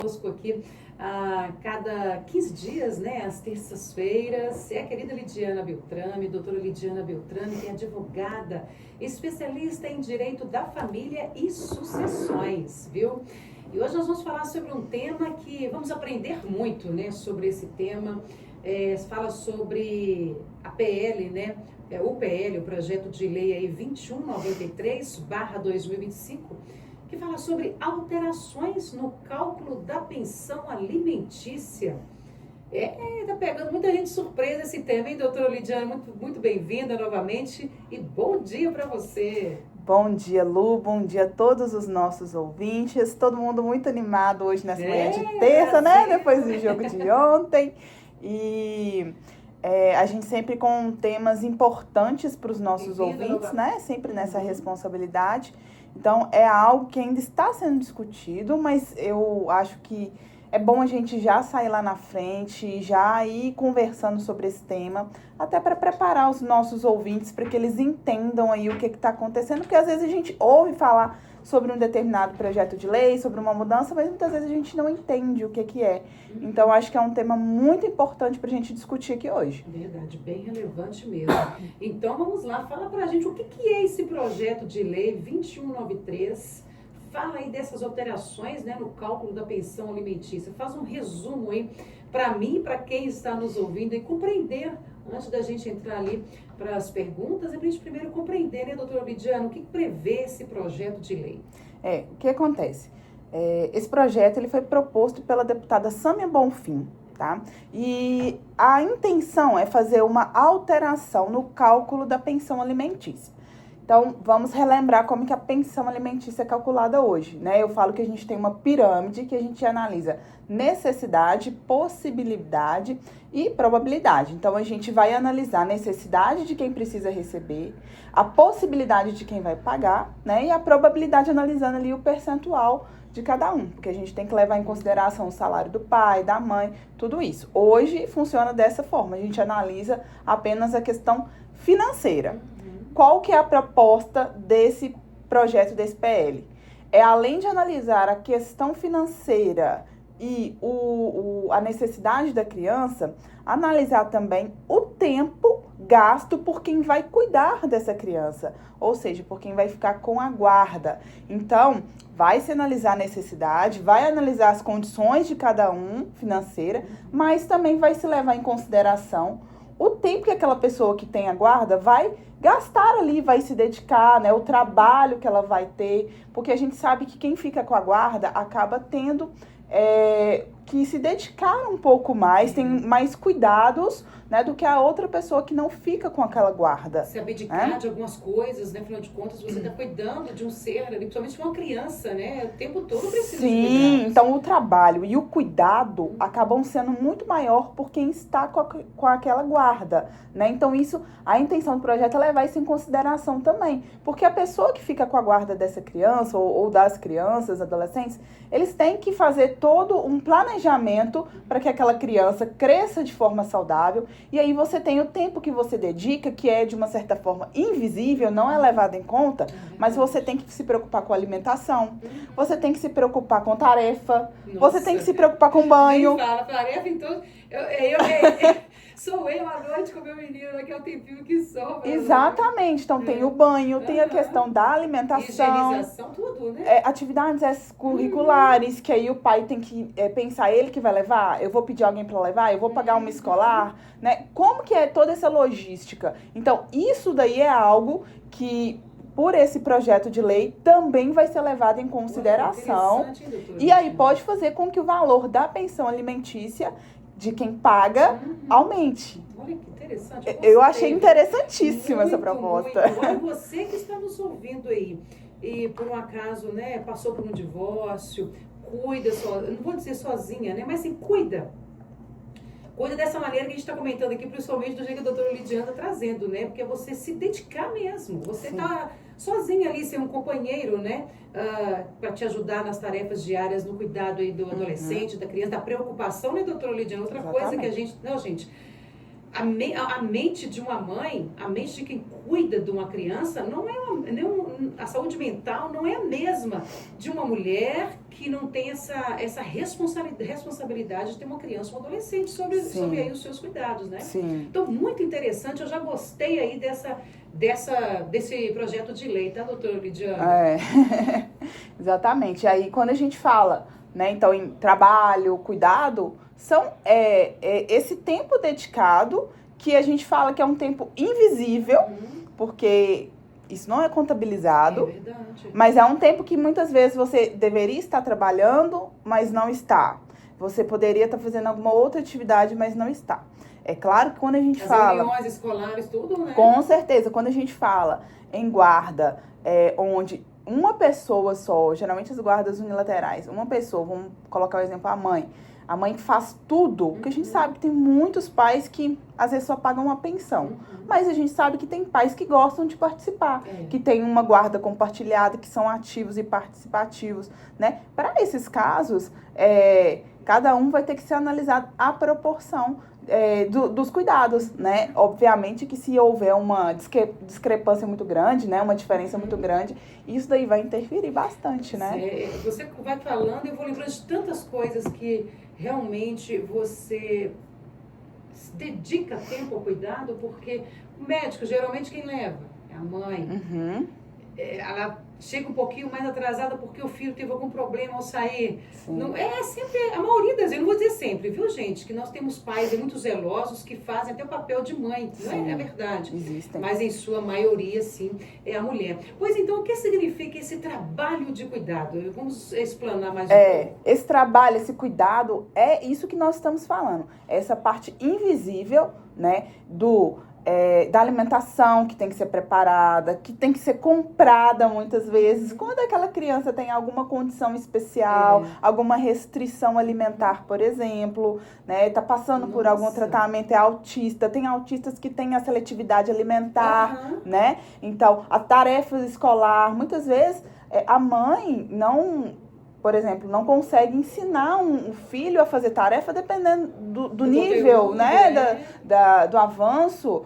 Conosco aqui a cada 15 dias, né, às terças-feiras, é a querida Lidiana Beltrame, doutora Lidiana Beltrame, que é advogada, especialista em direito da família e sucessões, viu? E hoje nós vamos falar sobre um tema que vamos aprender muito, né, sobre esse tema. Fala sobre a PL, né, o PL, o projeto de lei aí 2193/2025, que fala sobre alterações no cálculo da pensão alimentícia. Tá pegando muita gente surpresa esse tema, hein, doutora Lidiana? Muito bem-vinda novamente e bom dia para você. Bom dia, Lu, bom dia a todos os nossos ouvintes, todo mundo muito animado hoje nessa manhã de terça, né, depois do jogo de ontem, e a gente sempre com temas importantes para os nossos ouvintes, né, sempre nessa responsabilidade. Então, é algo que ainda está sendo discutido, mas eu acho que é bom a gente já sair lá na frente, já ir conversando sobre esse tema, até para preparar os nossos ouvintes para que eles entendam aí o que está acontecendo, porque às vezes a gente ouve falar sobre um determinado projeto de lei, sobre uma mudança, mas muitas vezes a gente não entende o que é. Então, acho que é um tema muito importante para a gente discutir aqui hoje. Verdade, bem relevante mesmo. Então, vamos lá, fala para a gente o que é esse projeto de lei 2193. Fala aí dessas alterações, né, no cálculo da pensão alimentícia. Faz um resumo aí para mim e para quem está nos ouvindo e compreender, antes da gente entrar ali para as perguntas, é para a gente primeiro compreender, né, doutora Lidiana, o que prevê esse projeto de lei? O que acontece? Esse projeto ele foi proposto pela deputada Sâmia Bonfim, tá? E a intenção é fazer uma alteração no cálculo da pensão alimentícia. Então, vamos relembrar como que a pensão alimentícia é calculada hoje, né? Eu falo que a gente tem uma pirâmide que a gente analisa necessidade, possibilidade e probabilidade. Então, a gente vai analisar a necessidade de quem precisa receber, a possibilidade de quem vai pagar, né? E a probabilidade analisando ali o percentual de cada um, porque a gente tem que levar em consideração o salário do pai, da mãe, tudo isso. Hoje funciona dessa forma, a gente analisa apenas a questão financeira. Qual que é a proposta desse projeto, desse PL? Além de analisar a questão financeira e a necessidade da criança, analisar também o tempo gasto por quem vai cuidar dessa criança, ou seja, por quem vai ficar com a guarda. Então, vai se analisar a necessidade, vai analisar as condições de cada um financeira, mas também vai se levar em consideração o tempo que aquela pessoa que tem a guarda vai gastar ali, vai se dedicar, né? O trabalho que ela vai ter, porque a gente sabe que quem fica com a guarda acaba tendo que se dedicar um pouco mais, tem mais cuidados, né, do que a outra pessoa que não fica com aquela guarda. Se abdicar de algumas coisas, né? Afinal de contas, você está cuidando de um ser ali, principalmente de uma criança, né? O tempo todo precisa de cuidar. Sim, então o trabalho e o cuidado acabam sendo muito maior por quem está com aquela guarda, né? Então isso, a intenção do projeto é levar isso em consideração também, porque a pessoa que fica com a guarda dessa criança ou das crianças, adolescentes, eles têm que fazer todo um planejamento para que aquela criança cresça de forma saudável. E aí você tem o tempo que você dedica, que é de uma certa forma invisível, não é levado em conta, mas você tem que se preocupar com a alimentação, você tem que se preocupar com tarefa, você tem que se preocupar com banho. Nem fala, tarefa, então, sou eu à noite com meu menino, que é o tempinho que sobra. Exatamente, então tem o banho, tem a questão da alimentação. Higienização, tudo, né? Atividades extracurriculares, que aí o pai tem que pensar, ele que vai levar, eu vou pedir alguém para levar, eu vou pagar uma escolar, né? Como que é toda essa logística? Então, isso daí é algo que, por esse projeto de lei, também vai ser levado em consideração. E aí pode fazer com que o valor da pensão alimentícia de quem paga aumente. Olha que interessante. Eu achei interessantíssima essa proposta. Muito. Olha, você que está nos ouvindo aí e por um acaso, né, passou por um divórcio, cuida, não vou dizer sozinha, né, mas assim, cuida dessa maneira que a gente está comentando aqui, principalmente do jeito que a doutora Lidiana está trazendo, né? Porque é você se dedicar mesmo. Você está sozinha ali, ser um companheiro, né? Para te ajudar nas tarefas diárias, no cuidado aí do adolescente, da criança, da preocupação, né, doutora Lidiana? Outra coisa que a gente... Não, gente... a mente de uma mãe, a mente de quem cuida de uma criança, a saúde mental não é a mesma de uma mulher que não tem essa responsabilidade de ter uma criança ou um adolescente sobre aí os seus cuidados, né? Sim. Então, muito interessante, eu já gostei aí desse projeto de lei, tá, doutora Lidiana? Exatamente. Aí, quando a gente fala, né, então, em trabalho, cuidado, são esse tempo dedicado que a gente fala que é um tempo invisível, porque isso não é contabilizado. É verdade. Mas é um tempo que muitas vezes você deveria estar trabalhando, mas não está. Você poderia estar fazendo alguma outra atividade, mas não está. É claro que quando a gente fala... As reuniões escolares, tudo, né? Com certeza. Quando a gente fala em guarda, onde uma pessoa só, geralmente as guardas unilaterais, uma pessoa, vamos colocar o exemplo, a mãe que faz tudo, porque a gente sabe que tem muitos pais que às vezes só pagam uma pensão, mas a gente sabe que tem pais que gostam de participar, que tem uma guarda compartilhada, que são ativos e participativos, né? Para esses casos, cada um vai ter que ser analisado à proporção dos cuidados, né? Obviamente que se houver uma discrepância muito grande, né? Uma diferença muito grande, isso daí vai interferir bastante, né? Você vai falando, eu vou lembrando de tantas coisas que realmente você dedica tempo ao cuidado, porque o médico, geralmente quem leva? É a mãe. Ela chega um pouquinho mais atrasada porque o filho teve algum problema ao sair. Não, sempre, a maioria das vezes, eu não vou dizer sempre, viu, gente? Que nós temos pais muito zelosos que fazem até o papel de mãe, não é? É verdade. Existem. Mas em sua maioria, sim, é a mulher. Pois então, o que significa esse trabalho de cuidado? Vamos explanar mais um pouco. Esse trabalho, esse cuidado, é isso que nós estamos falando. Essa parte invisível, né, da alimentação que tem que ser preparada, que tem que ser comprada muitas vezes. Quando aquela criança tem alguma condição especial, alguma restrição alimentar, por exemplo, né, tá passando por algum tratamento, é autista, tem autistas que têm a seletividade alimentar, né? Então, a tarefa escolar, muitas vezes, a mãe por exemplo, não consegue ensinar um filho a fazer tarefa dependendo do nível, conteúdo, né? Do avanço.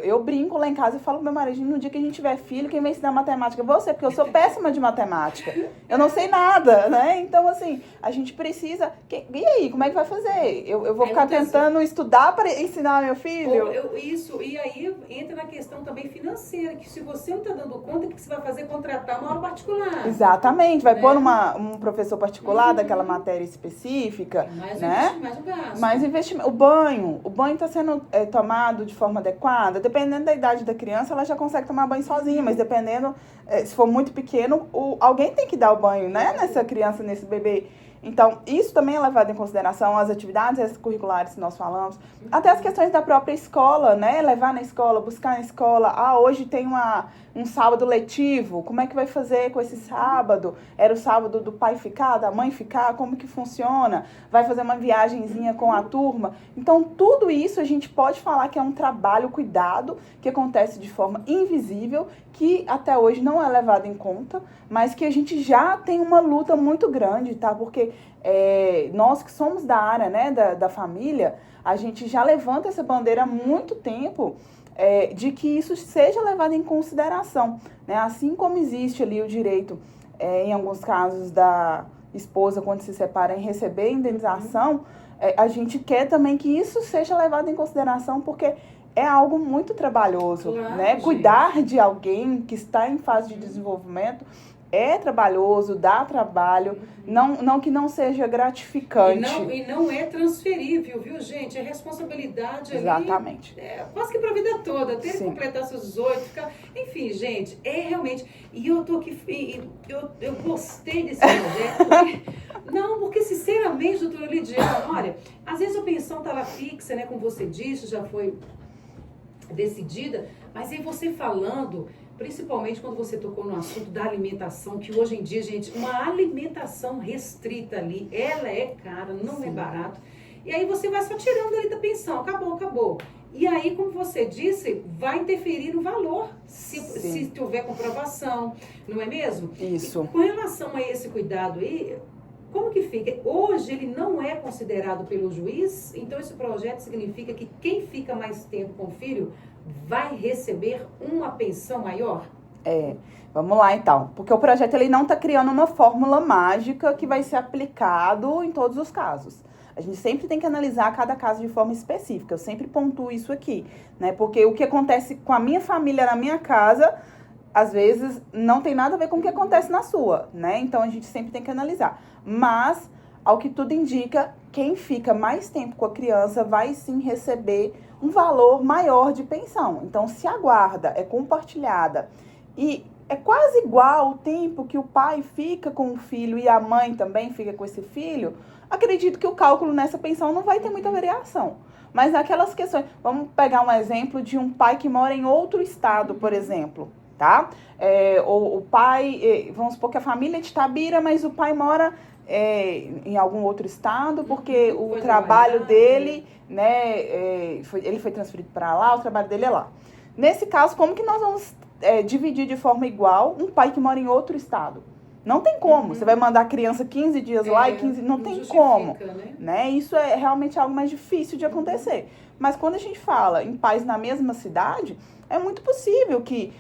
Eu brinco lá em casa e falo pro meu marido, no dia que a gente tiver filho, quem vai ensinar matemática é você, porque eu sou péssima de matemática. Eu não sei nada, né? Então, assim, a gente precisa... E aí, como é que vai fazer? Eu vou ficar tentando estudar para ensinar meu filho? Isso, e aí entra na questão também financeira, que se você não está dando conta, o que você vai fazer? Contratar uma aula particular. Exatamente, vai pôr um professor particular daquela matéria específica, né? Mais um gasto. Mais investimento. O banho está sendo tomado de forma adequada. Dependendo da idade da criança, ela já consegue tomar banho sozinha, mas dependendo, se for muito pequeno, alguém tem que dar o banho, né? Nessa criança, nesse bebê. Então, isso também é levado em consideração, as atividades extracurriculares que nós falamos, até as questões da própria escola, né? Levar na escola, buscar na escola. Hoje tem um sábado letivo, como é que vai fazer com esse sábado? Era o sábado do pai ficar, da mãe ficar, como que funciona? Vai fazer uma viagenzinha com a turma? Então, tudo isso a gente pode falar que é um trabalho, cuidado, que acontece de forma invisível, que até hoje não é levado em conta, mas que a gente já tem uma luta muito grande, tá? Porque nós que somos da área, né, da família, a gente já levanta essa bandeira há muito tempo, de que isso seja levado em consideração, né? Assim como existe ali o direito, em alguns casos, da esposa, quando se separa, em receber indenização, a gente quer também que isso seja levado em consideração, porque é algo muito trabalhoso, claro, né? Gente. Cuidar de alguém que está em fase de desenvolvimento é trabalhoso, dá trabalho, não que não seja gratificante. E não é transferível, viu, gente? É responsabilidade ali. Exatamente. Quase que para a vida toda, até ele completar seus 18, ficar... Enfim, gente, realmente... E eu tô aqui... Eu gostei desse projeto. Porque sinceramente, doutora Lidiana, olha, às vezes a pensão estava fixa, né? Como você disse, já foi decidida, mas aí você falando... Principalmente quando você tocou no assunto da alimentação, que hoje em dia, gente, uma alimentação restrita ali, ela é cara, não é barato. E aí você vai só tirando ali da pensão, acabou. E aí, como você disse, vai interferir no valor, se houver comprovação, não é mesmo? Isso. E com relação a esse cuidado aí, Como que fica? Hoje ele não é considerado pelo juiz, então esse projeto significa que quem fica mais tempo com o filho vai receber uma pensão maior? Vamos lá então, porque o projeto ele não está criando uma fórmula mágica que vai ser aplicado em todos os casos. A gente sempre tem que analisar cada caso de forma específica, eu sempre pontuo isso aqui, né? Porque o que acontece com a minha família na minha casa, às vezes não tem nada a ver com o que acontece na sua, né? Então a gente sempre tem que analisar. Mas, ao que tudo indica, quem fica mais tempo com a criança vai sim receber um valor maior de pensão. Então, se a guarda é compartilhada e é quase igual o tempo que o pai fica com o filho e a mãe também fica com esse filho, acredito que o cálculo nessa pensão não vai ter muita variação. Mas naquelas questões, vamos pegar um exemplo de um pai que mora em outro estado, por exemplo, tá? O pai, vamos supor que a família é de Itabira, mas o pai mora em algum outro estado, porque o trabalho dele, né, ele foi transferido para lá, o trabalho dele é lá. Nesse caso, como que nós vamos dividir de forma igual um pai que mora em outro estado? Não tem como. Você vai mandar a criança 15 dias lá e 15... Não tem como. Né? Isso é realmente algo mais difícil de acontecer. Mas quando a gente fala em pais na mesma cidade, é muito possível que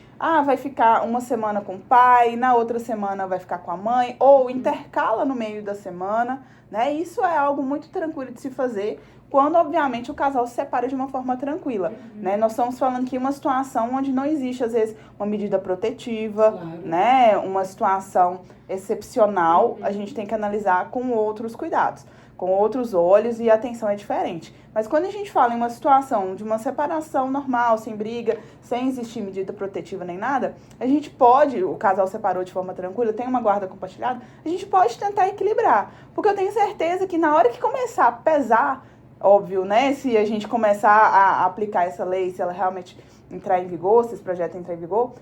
vai ficar uma semana com o pai, na outra semana vai ficar com a mãe, ou intercala no meio da semana, né? Isso é algo muito tranquilo de se fazer, quando, obviamente, o casal se separa de uma forma tranquila, né? Nós estamos falando aqui uma situação onde não existe, às vezes, uma medida protetiva, né? Uma situação excepcional, a gente tem que analisar com outros cuidados, com outros olhos, e a atenção é diferente. Mas quando a gente fala em uma situação de uma separação normal, sem briga, sem existir medida protetiva nem nada, a gente pode, o casal separou de forma tranquila, tem uma guarda compartilhada, a gente pode tentar equilibrar. Porque eu tenho certeza que na hora que começar a pesar, óbvio, né? Se a gente começar a aplicar essa lei, se ela realmente entrar em vigor, se esse projeto entrar em vigor,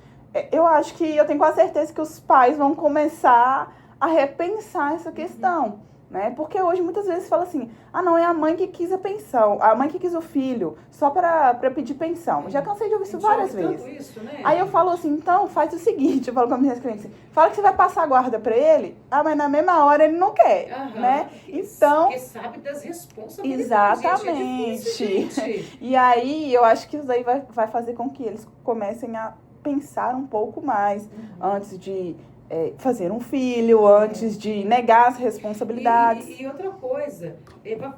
eu acho que eu tenho quase certeza que os pais vão começar a repensar essa questão, né? Porque hoje muitas vezes fala assim, não, é a mãe que quis a pensão, a mãe que quis o filho, só para pedir pensão. Já cansei de ouvir isso várias vezes. Isso, né? Aí eu falo assim, então faz o seguinte, eu falo com as minhas clientes, fala que você vai passar a guarda para ele, mas na mesma hora ele não quer, né? Então... Porque sabe das responsabilidades. Exatamente. Gente, é difícil, E aí eu acho que isso daí vai fazer com que eles comecem a pensar um pouco mais antes de fazer um filho, antes de negar as responsabilidades. E outra coisa,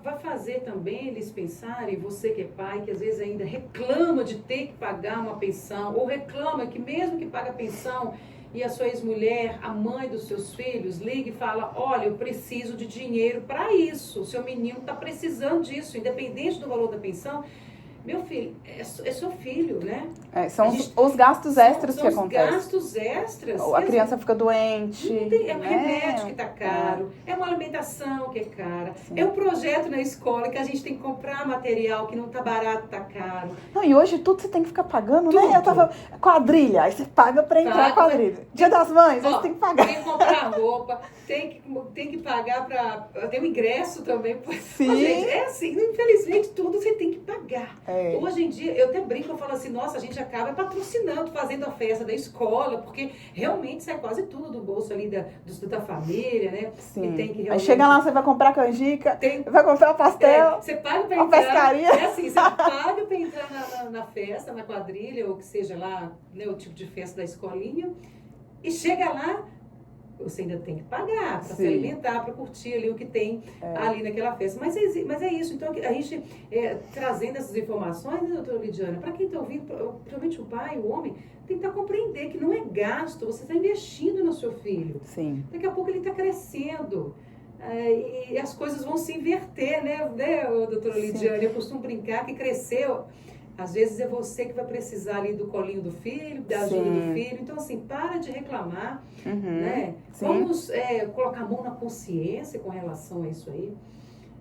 vai fazer também eles pensarem, você que é pai, que às vezes ainda reclama de ter que pagar uma pensão, ou reclama que mesmo que paga pensão, e a sua ex-mulher, a mãe dos seus filhos, liga e fala, olha, eu preciso de dinheiro para isso, o seu menino está precisando disso, independente do valor da pensão. Meu filho, é seu filho, né? São os gastos extras que acontecem. Os gastos extras. A criança fica doente. É um remédio que tá caro, é uma alimentação que é cara, é um projeto na escola que a gente tem que comprar material que não tá barato, tá caro. Não, e hoje tudo você tem que ficar pagando, né? Eu tava quadrilha, aí você paga pra entrar na quadrilha. Dia das Mães, aí você tem que pagar. Tem que comprar roupa, tem que pagar pra... Tem o ingresso também. Sim. Mas, gente, é assim, infelizmente tudo você tem que pagar. Hoje em dia, eu até brinco, eu falo assim, nossa, a gente acaba patrocinando, fazendo a festa da escola, porque realmente sai quase tudo do bolso ali da família, né? Sim. E tem que realmente... Aí chega lá, você vai comprar canjica, vai comprar pastel, você paga pra uma entrar, pescaria. É assim, você paga pra entrar na festa, na quadrilha, ou que seja lá, né, o tipo de festa da escolinha, e chega lá, você ainda tem que pagar para se alimentar, para curtir ali o que tem ali naquela festa. Mas é isso. Então, a gente trazendo essas informações, né, doutora Lidiana, para quem está ouvindo, principalmente o pai, o homem, tem que compreender que não é gasto, você está investindo no seu filho. Sim. Daqui a pouco ele está crescendo. E as coisas vão se inverter, né doutora Lidiane? Eu costumo brincar que cresceu... Às vezes é você que vai precisar ali do colinho do filho, da ajuda do filho. Então, assim, para de reclamar, né? Vamos colocar a mão na consciência com relação a isso aí.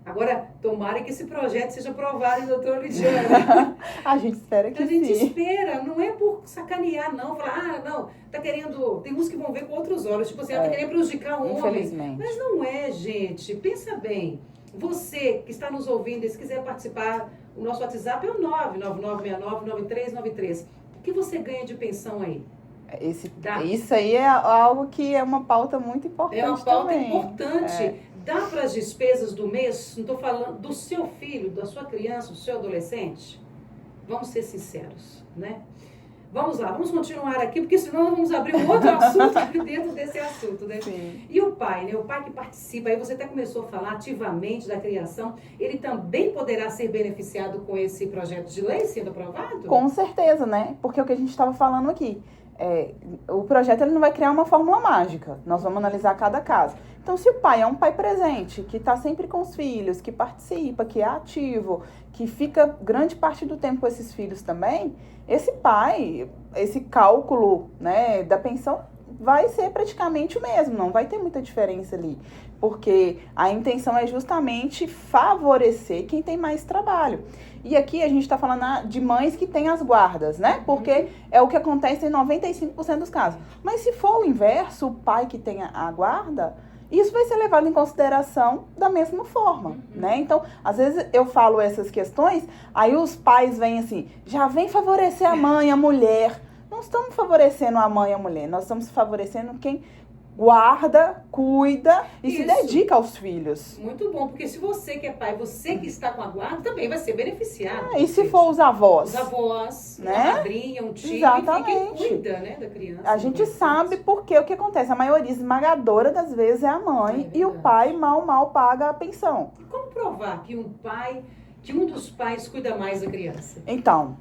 Agora, tomara que esse projeto seja aprovado, doutora Lidiane. A gente espera que sim. A gente espera, não é por sacanear, não. Falar, não, tá querendo... Tem uns que vão ver com outros olhos, tipo assim, tá querendo prejudicar o homem. Mas não é, gente. Pensa bem. Você que está nos ouvindo, e se quiser participar, o nosso WhatsApp é o 999699393. O que você ganha de pensão aí? Isso aí é algo que é uma pauta muito importante. É uma pauta importante. Dá para as despesas do mês, não estou falando do seu filho, da sua criança, do seu adolescente? Vamos ser sinceros, né? Vamos lá, vamos continuar aqui, porque senão vamos abrir um outro assunto aqui dentro desse assunto, né? Sim. E o pai, né? O pai que participa, aí você até começou a falar ativamente da criação, ele também poderá ser beneficiado com esse projeto de lei sendo aprovado? Com certeza, né? Porque é o que a gente estava falando aqui. O projeto ele não vai criar uma fórmula mágica. Nós vamos analisar cada caso. Então, se o pai é um pai presente, que está sempre com os filhos, que participa, que é ativo, que fica grande parte do tempo com esses filhos também, esse pai, esse cálculo, né, da pensão vai ser praticamente o mesmo, não vai ter muita diferença ali. Porque a intenção é justamente favorecer quem tem mais trabalho. E aqui a gente está falando de mães que têm as guardas, né? Porque é o que acontece em 95% dos casos. Mas se for o inverso, o pai que tem a guarda, isso vai ser levado em consideração da mesma forma, né? Então, às vezes eu falo essas questões, aí os pais vêm assim, já vem favorecer a mãe, a mulher. Não estamos favorecendo a mãe e a mulher, nós estamos favorecendo quem guarda, cuida e se dedica aos filhos. Muito bom, porque se você que é pai, você que está com a guarda, também vai ser beneficiado. E se for os avós? Os avós, né? Uma madrinha, um tio, exatamente. Enfim, quem cuida, né, da criança. A gente sabe porque o que acontece, a maioria esmagadora das vezes é a mãe e o pai mal paga a pensão. E como provar que um dos pais cuida mais da criança? Então,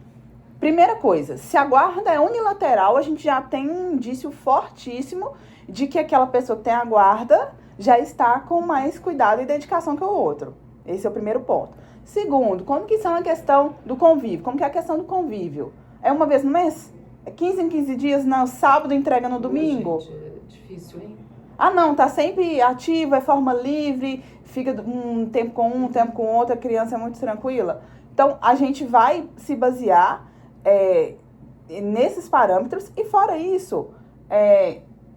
primeira coisa, se a guarda é unilateral, a gente já tem um indício fortíssimo de que aquela pessoa que tem a guarda já está com mais cuidado e dedicação que o outro. Esse é o primeiro ponto. Segundo, como que são a questão do convívio? Como que é a questão do convívio? É uma vez no mês? É 15 em 15 dias? Não, sábado entrega no domingo? Gente, é difícil, hein? Ah, não, tá sempre ativo, é forma livre, fica um tempo com um tempo com outro, a criança é muito tranquila. Então, a gente vai se basear nesses parâmetros e fora isso,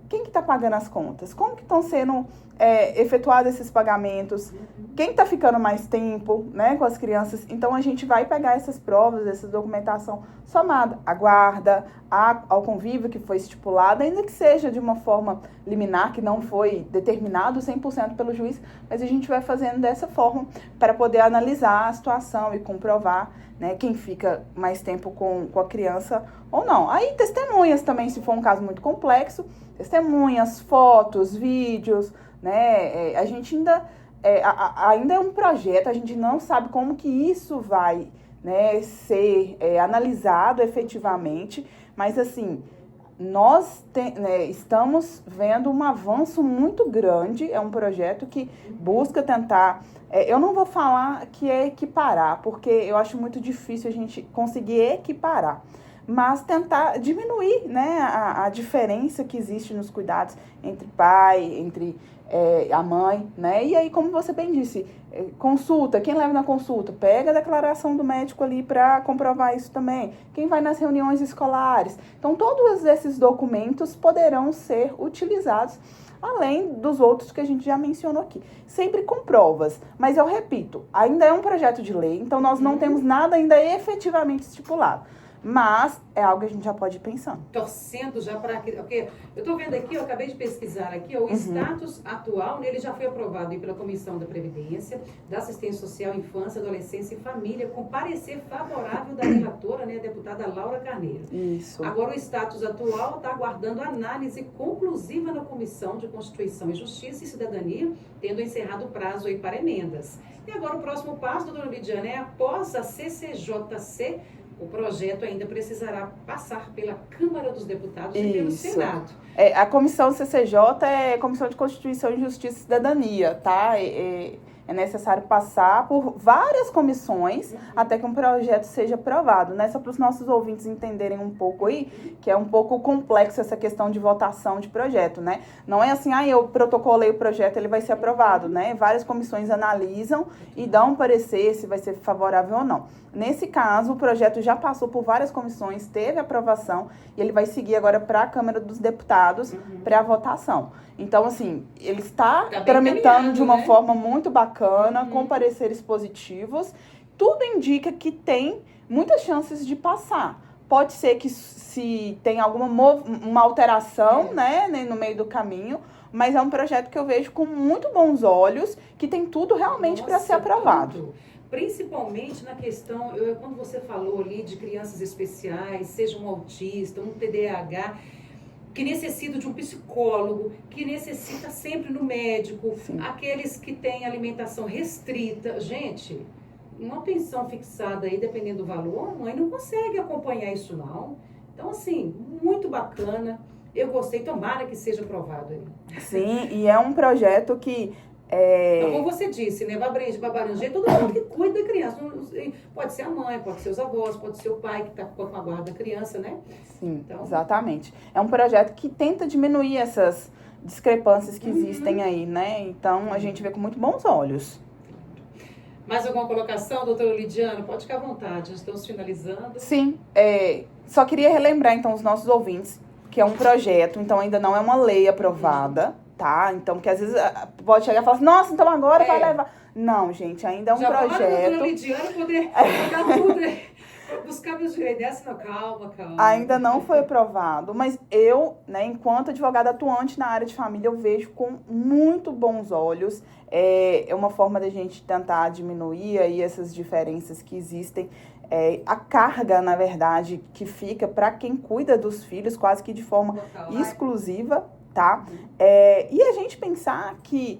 quem que está pagando as contas? Como que estão sendo efetuados esses pagamentos? Quem está ficando mais tempo, né, com as crianças? Então, a gente vai pegar essas provas, essa documentação somada à guarda, ao convívio que foi estipulado, ainda que seja de uma forma liminar, que não foi determinado 100% pelo juiz, mas a gente vai fazendo dessa forma para poder analisar a situação e comprovar, né, quem fica mais tempo com a criança ou não. Aí, testemunhas também, se for um caso muito complexo, testemunhas, fotos, vídeos, né? A gente ainda é um projeto, a gente não sabe como que isso vai, né, ser analisado efetivamente, mas assim, nós estamos vendo um avanço muito grande, é um projeto que busca tentar, eu não vou falar que é equiparar, porque eu acho muito difícil a gente conseguir equiparar, mas tentar diminuir, né, a diferença que existe nos cuidados entre pai, entre a mãe, né? E aí, como você bem disse, consulta, quem leva na consulta? Pega a declaração do médico ali para comprovar isso também. Quem vai nas reuniões escolares? Então, todos esses documentos poderão ser utilizados, além dos outros que a gente já mencionou aqui. Sempre com provas, mas eu repito, ainda é um projeto de lei, então nós não temos nada ainda efetivamente estipulado. Mas é algo que a gente já pode ir pensando. Torcendo já para... Porque eu estou vendo aqui, eu acabei de pesquisar aqui, o status atual, né, ele já foi aprovado aí pela Comissão da Previdência, da Assistência Social, Infância, Adolescência e Família, com parecer favorável da relatora, né, a deputada Laura Carneiro. Isso. Agora, o status atual está aguardando análise conclusiva na Comissão de Constituição e Justiça e Cidadania, tendo encerrado o prazo aí para emendas. E agora o próximo passo, doutora Lidiane, é após a CCJC, o projeto ainda precisará passar pela Câmara dos Deputados e pelo Senado. A comissão CCJ é Comissão de Constituição, Justiça e Cidadania, tá? É necessário passar por várias comissões até que um projeto seja aprovado, né? Só para os nossos ouvintes entenderem um pouco aí, que é um pouco complexo essa questão de votação de projeto, né? Não é assim, eu protocolei o projeto, ele vai ser aprovado, né? Várias comissões analisam e dão um parecer se vai ser favorável ou não. Nesse caso, o projeto já passou por várias comissões, teve aprovação e ele vai seguir agora para a Câmara dos Deputados para a votação. Então, assim, ele está tramitando de uma forma muito bacana, com pareceres positivos. Tudo indica que tem muitas chances de passar. Pode ser que se tem alguma uma alteração, né, no meio do caminho, mas é um projeto que eu vejo com muito bons olhos, que tem tudo realmente para ser aprovado. Tudo. Principalmente na questão, quando você falou ali de crianças especiais, seja um autista, um TDAH, que necessita de um psicólogo, que necessita sempre no médico, Sim. aqueles que têm alimentação restrita. Gente, uma pensão fixada aí, dependendo do valor, a mãe não consegue acompanhar isso não. Então, assim, muito bacana. Eu gostei, tomara que seja aprovado aí. Sim, e é um projeto que... Então, como você disse, né? Vai abranger todo mundo que cuida da criança. Pode ser a mãe, pode ser os avós, pode ser o pai que está com a guarda da criança, né? Sim, então, exatamente. É um projeto que tenta diminuir essas discrepâncias que existem aí, né? Então, a gente vê com muito bons olhos. Mais alguma colocação, doutora Lidiana? Pode ficar à vontade, já estamos finalizando. Sim, só queria relembrar, então, os nossos ouvintes que é um projeto, então ainda não é uma lei aprovada, tá? Então, porque às vezes pode chegar e falar assim, nossa, então agora vai levar. Não, gente, ainda é um projeto. Já vou a doutora Lidiana poder dar tudo, buscar meus direitos. Não, calma. Ainda não foi aprovado, mas eu, né, enquanto advogada atuante na área de família, eu vejo com muito bons olhos. É uma forma da gente tentar diminuir aí essas diferenças que existem. A carga, na verdade, que fica para quem cuida dos filhos, quase que de forma exclusiva, tá? E a gente pensar que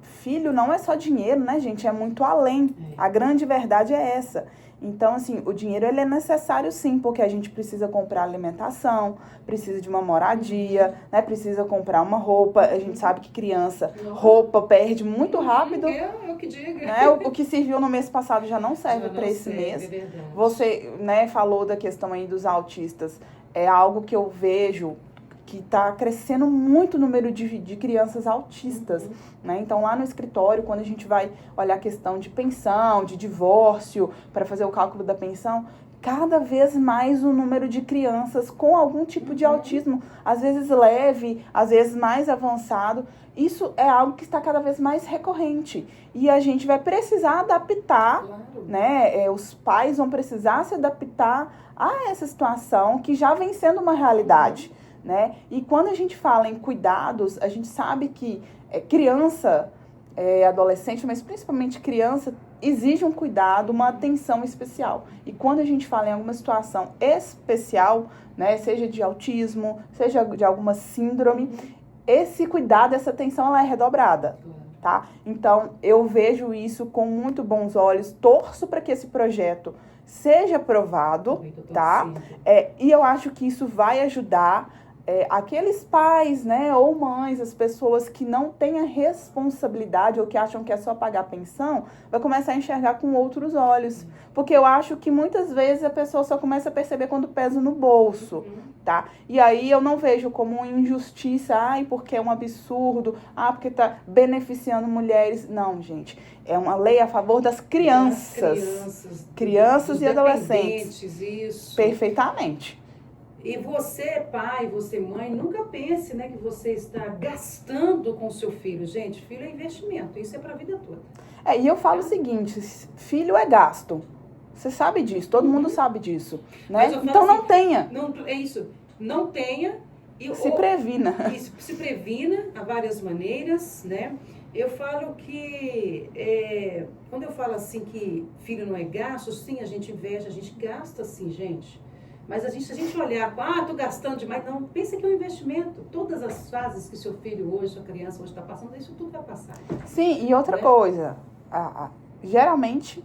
filho não é só dinheiro, né, gente? É muito além. A grande verdade é essa. Então, assim, o dinheiro ele é necessário sim, porque a gente precisa comprar alimentação, precisa de uma moradia, né? Precisa comprar uma roupa. A gente sabe que criança, roupa perde muito rápido. Eu que digo. Né? O que serviu no mês passado já não serve para esse mês. É verdade. Você, né, falou da questão aí dos autistas. É algo que eu vejo que está crescendo muito o número de crianças autistas, né? Então, lá no escritório, quando a gente vai olhar a questão de pensão, de divórcio, para fazer o cálculo da pensão, cada vez mais o número de crianças com algum tipo de autismo, às vezes leve, às vezes mais avançado. Isso é algo que está cada vez mais recorrente. E a gente vai precisar adaptar, né? Os pais vão precisar se adaptar a essa situação que já vem sendo uma realidade. Né? E quando a gente fala em cuidados, a gente sabe que criança, adolescente, mas principalmente criança, exige um cuidado, uma atenção especial. E quando a gente fala em alguma situação especial, né, seja de autismo, seja de alguma síndrome, esse cuidado, essa atenção, ela é redobrada. Tá? Então, eu vejo isso com muito bons olhos, torço para que esse projeto seja aprovado, tá? E eu acho que isso vai ajudar aqueles pais, né, ou mães, as pessoas que não têm a responsabilidade ou que acham que é só pagar pensão, vai começar a enxergar com outros olhos. Porque eu acho que muitas vezes a pessoa só começa a perceber quando pesa no bolso, tá? E aí eu não vejo como uma injustiça, porque é um absurdo, porque tá beneficiando mulheres. Não, gente, é uma lei a favor das crianças e adolescentes. Isso. Perfeitamente. E você, pai, você, mãe, nunca pense, né, que você está gastando com o seu filho. Gente, filho é investimento, isso é para a vida toda. E eu falo o seguinte, filho é gasto. Você sabe disso, todo mundo sabe disso. Né? Então não tenha. É isso, não tenha. Se previna. Se previna há várias maneiras, né? Eu falo que, quando eu falo assim que filho não é gasto, sim, a gente investe, a gente gasta sim, gente. Mas se a gente olhar, tô gastando demais, não, pensa que é um investimento. Todas as fases que seu filho hoje, sua criança hoje está passando, isso tudo vai passar. Sim, e outra coisa, geralmente,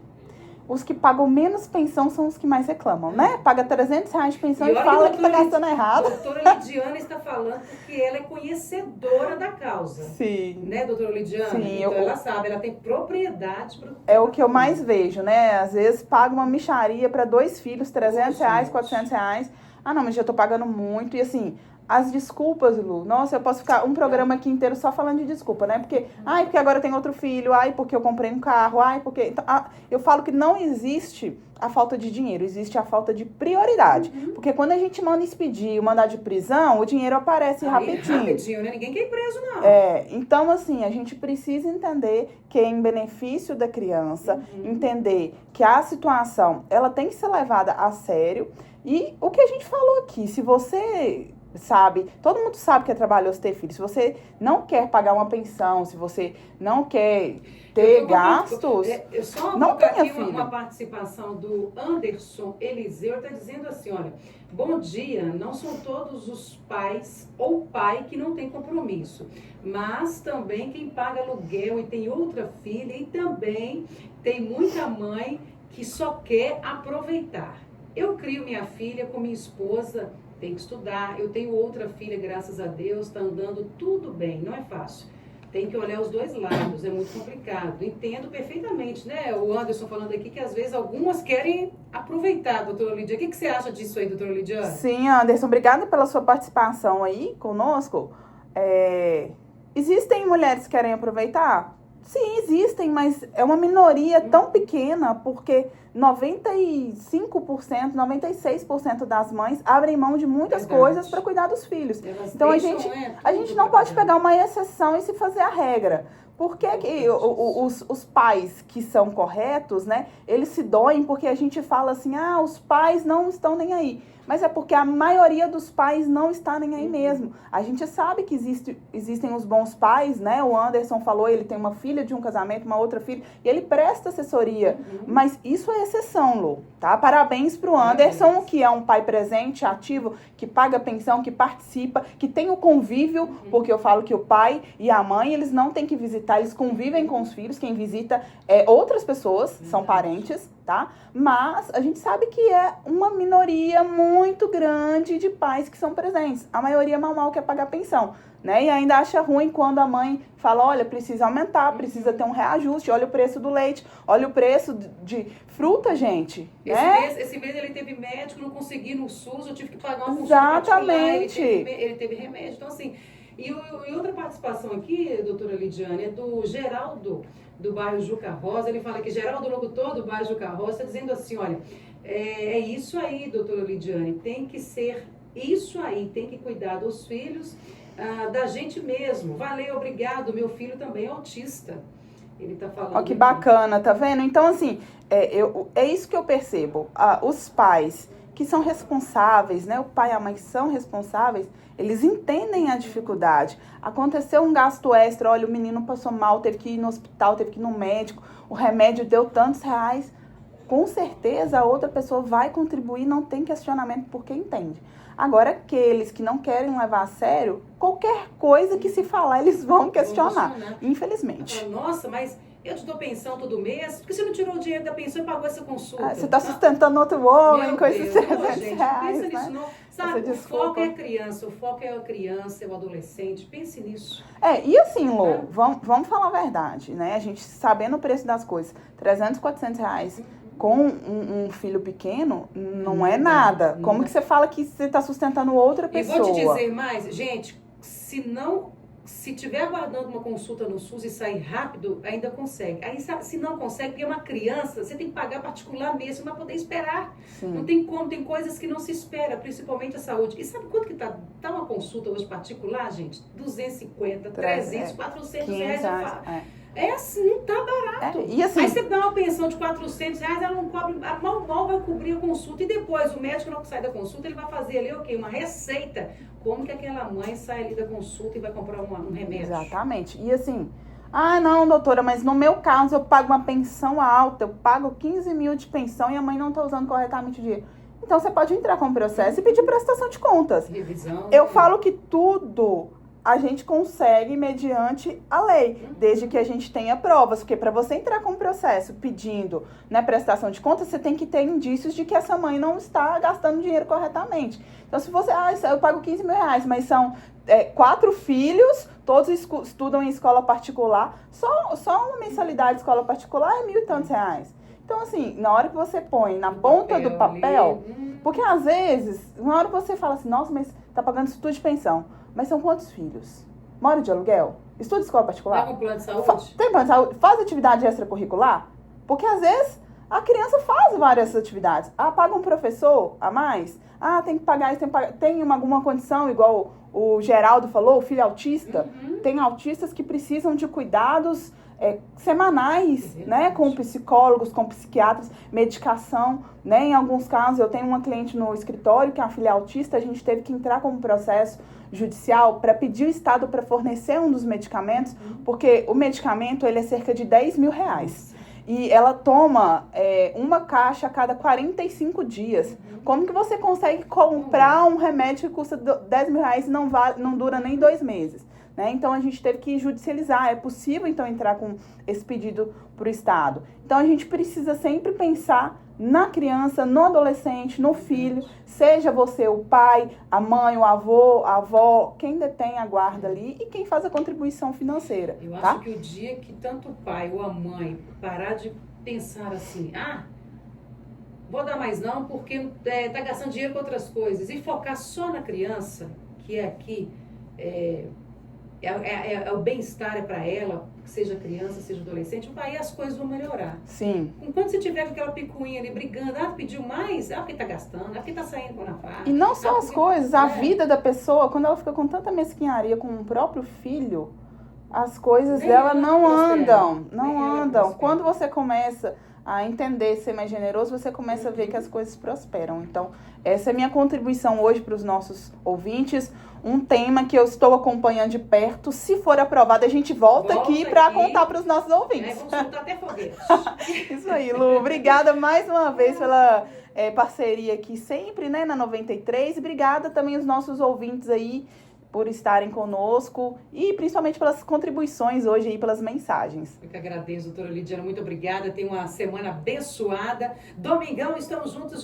os que pagam menos pensão são os que mais reclamam, né? Paga R$300 de pensão e fala que tá gastando errado. A doutora Lidiana está falando porque ela é conhecedora da causa. Sim. Né, doutora Lidiana? Sim, então ela sabe, ela tem propriedade para... É o que eu mais vejo, né? Às vezes paga uma mixaria para 2 filhos, R$300, R$400. Não, mas já tô pagando muito. E assim, as desculpas, Lu. Nossa, eu posso ficar um programa aqui inteiro só falando de desculpa, né? Porque, porque agora eu tenho outro filho, porque eu comprei um carro, porque... Então, eu falo que não existe a falta de dinheiro, existe a falta de prioridade. Porque quando a gente manda expedir, mandar de prisão, o dinheiro aparece rapidinho. Rapidinho, né? Ninguém quer ir preso, não. Então, assim, a gente precisa entender que é em benefício da criança, entender que a situação, ela tem que ser levada a sério. E o que a gente falou aqui, se você sabe? Todo mundo sabe que é trabalhoso ter filho. Se você não quer pagar uma pensão, se você não quer ter gastos, Eu só não tenha aqui filho. uma participação do Anderson Eliseu, está dizendo assim, olha, bom dia, não são todos os pais ou pai que não tem compromisso, mas também quem paga aluguel e tem outra filha e também tem muita mãe que só quer aproveitar. Eu crio minha filha com minha esposa, tem que estudar, eu tenho outra filha, graças a Deus, está andando tudo bem, não é fácil. Tem que olhar os dois lados, é muito complicado. Entendo perfeitamente, né? O Anderson falando aqui que às vezes algumas querem aproveitar, doutora Lidia. O que você acha disso aí, doutora Lidia? Sim, Anderson, obrigada pela sua participação aí conosco. Existem mulheres que querem aproveitar? Sim, existem, mas é uma minoria tão pequena, porque 95%, 96% das mães abrem mão de muitas coisas para cuidar dos filhos. Então a gente não pode pegar uma exceção e se fazer a regra. Por que os pais que são corretos, né, eles se doem porque a gente fala assim, os pais não estão nem aí. Mas é porque a maioria dos pais não está nem aí mesmo. A gente sabe que existem os bons pais, né? O Anderson falou, ele tem uma filha de um casamento, uma outra filha, e ele presta assessoria. Mas isso é exceção, Lu, tá? Parabéns pro Anderson, que é um pai presente, ativo, que paga pensão, que participa, que tem o convívio, porque eu falo que o pai e a mãe, eles não têm que visitar, eles convivem com os filhos, quem visita é outras pessoas, são parentes, tá? Mas a gente sabe que é uma minoria muito grande de pais que são presentes. A maioria mal quer pagar pensão, né? E ainda acha ruim quando a mãe fala, olha, precisa aumentar, precisa ter um reajuste, olha o preço do leite, olha o preço de fruta, gente. Esse mês ele teve médico, não consegui no SUS, eu tive que pagar uma consulta particular, ele teve remédio. Então, assim, e outra participação aqui, doutora Lidiane, é do Geraldo, do bairro Juca Rosa. Ele fala que Geraldo Locutor do bairro Juca Rosa está dizendo assim, olha, é isso aí, doutora Lidiane, tem que ser isso aí, tem que cuidar dos filhos, da gente mesmo. Valeu, obrigado, meu filho também é autista. Ele tá falando. Ó, que bacana, tá vendo? Então, assim, é isso que eu percebo. Os pais que são responsáveis, né? O pai e a mãe são responsáveis, eles entendem a dificuldade. Aconteceu um gasto extra, olha, o menino passou mal, teve que ir no hospital, teve que ir no médico, o remédio deu tantos reais. Com certeza a outra pessoa vai contribuir, não tem questionamento porque entende. Agora, aqueles que não querem levar a sério, qualquer coisa que se falar, eles vão questionar, infelizmente. Nossa, mas eu te dou pensão todo mês, porque você não tirou o dinheiro da pensão e pagou essa consulta? Você está sustentando outro homem com esses 300 gente, reais, pensa nisso, né? não. Sabe, o foco é a criança, é o adolescente, pense nisso. E assim, Lô, vamos falar a verdade, né? A gente sabendo o preço das coisas, 300, 400 reais com um filho pequeno, não é nada. Como que você fala que você está sustentando outra pessoa? E vou te dizer mais, gente, se tiver aguardando uma consulta no SUS e sair rápido, ainda consegue. Aí, se não consegue, porque é uma criança, você tem que pagar particular mesmo para poder esperar. Sim. Não tem como, tem coisas que não se espera, principalmente a saúde. E sabe quanto que tá uma consulta hoje particular, gente? 250, 300, 400 reais. É assim, não tá barato. E assim, aí você dá uma pensão de 400 reais, ela não cobre, mal vai cobrir a consulta. E depois, o médico não sai da consulta, ele vai fazer ali o quê? Uma receita. Como que aquela mãe sai ali da consulta e vai comprar um remédio? Exatamente. E assim, não, doutora, mas no meu caso eu pago uma pensão alta, eu pago 15 mil de pensão e a mãe não tá usando corretamente o dinheiro. Então você pode entrar com o processo e pedir prestação de contas. Revisão. Eu falo que tudo a gente consegue mediante a lei, desde que a gente tenha provas, porque para você entrar com o processo pedindo, né, prestação de contas, você tem que ter indícios de que essa mãe não está gastando dinheiro corretamente. Então, se você, eu pago 15 mil reais, mas são 4 filhos, todos estudam em escola particular, só uma mensalidade de escola particular é 1.000 e tantos reais. Então, assim, na hora que você põe na ponta do papel, porque às vezes, na hora que você fala assim, nossa, mas tá pagando isso tudo de pensão. Mas são quantos filhos? Mora de aluguel? Estuda em escola particular? Tem um plano de saúde? Tem plano de saúde? Faz atividade extracurricular? Porque às vezes a criança faz várias atividades. Paga um professor a mais? Tem que pagar isso, tem alguma condição, igual o Geraldo falou, o filho autista. Tem autistas que precisam de cuidados semanais, né, com psicólogos, com psiquiatras, medicação, né, em alguns casos, eu tenho uma cliente no escritório que é uma filha autista, a gente teve que entrar com um processo judicial para pedir o Estado para fornecer um dos medicamentos, porque o medicamento, ele é cerca de R$ 10.000. E ela toma uma caixa a cada 45 dias. Como que você consegue comprar um remédio que custa R$ 10.000 e não dura nem 2 meses? Né? Então, a gente teve que judicializar. É possível, então, entrar com esse pedido para o Estado. Então, a gente precisa sempre pensar na criança, no adolescente, no filho, seja você o pai, a mãe, o avô, a avó, quem detém a guarda ali e quem faz a contribuição financeira. Eu tá? acho que o dia que tanto o pai ou a mãe parar de pensar assim, vou dar mais não porque tá gastando dinheiro com outras coisas, e focar só na criança, que é aqui, é o bem-estar para ela, seja criança, seja adolescente, aí as coisas vão melhorar. Sim. Enquanto você tiver com aquela picuinha ali brigando, pediu mais, porque tá gastando, porque tá saindo com a farra. E não só as coisas, a vida da pessoa, quando ela fica com tanta mesquinharia com o próprio filho, as coisas dela não andam. Quando você começa a entender, ser mais generoso, você começa a ver que as coisas prosperam. Então, essa é a minha contribuição hoje para os nossos ouvintes. Um tema que eu estou acompanhando de perto. Se for aprovado, a gente volta aqui para contar para os nossos ouvintes. Vamos soltar até foguete. Isso aí, Lu. Obrigada mais uma vez pela parceria aqui sempre, né, na 93. Obrigada também aos nossos ouvintes aí por estarem conosco e principalmente pelas contribuições hoje aí, pelas mensagens. Eu que agradeço, doutora Lidiana. Muito obrigada. Tenha uma semana abençoada. Domingão, estamos juntos.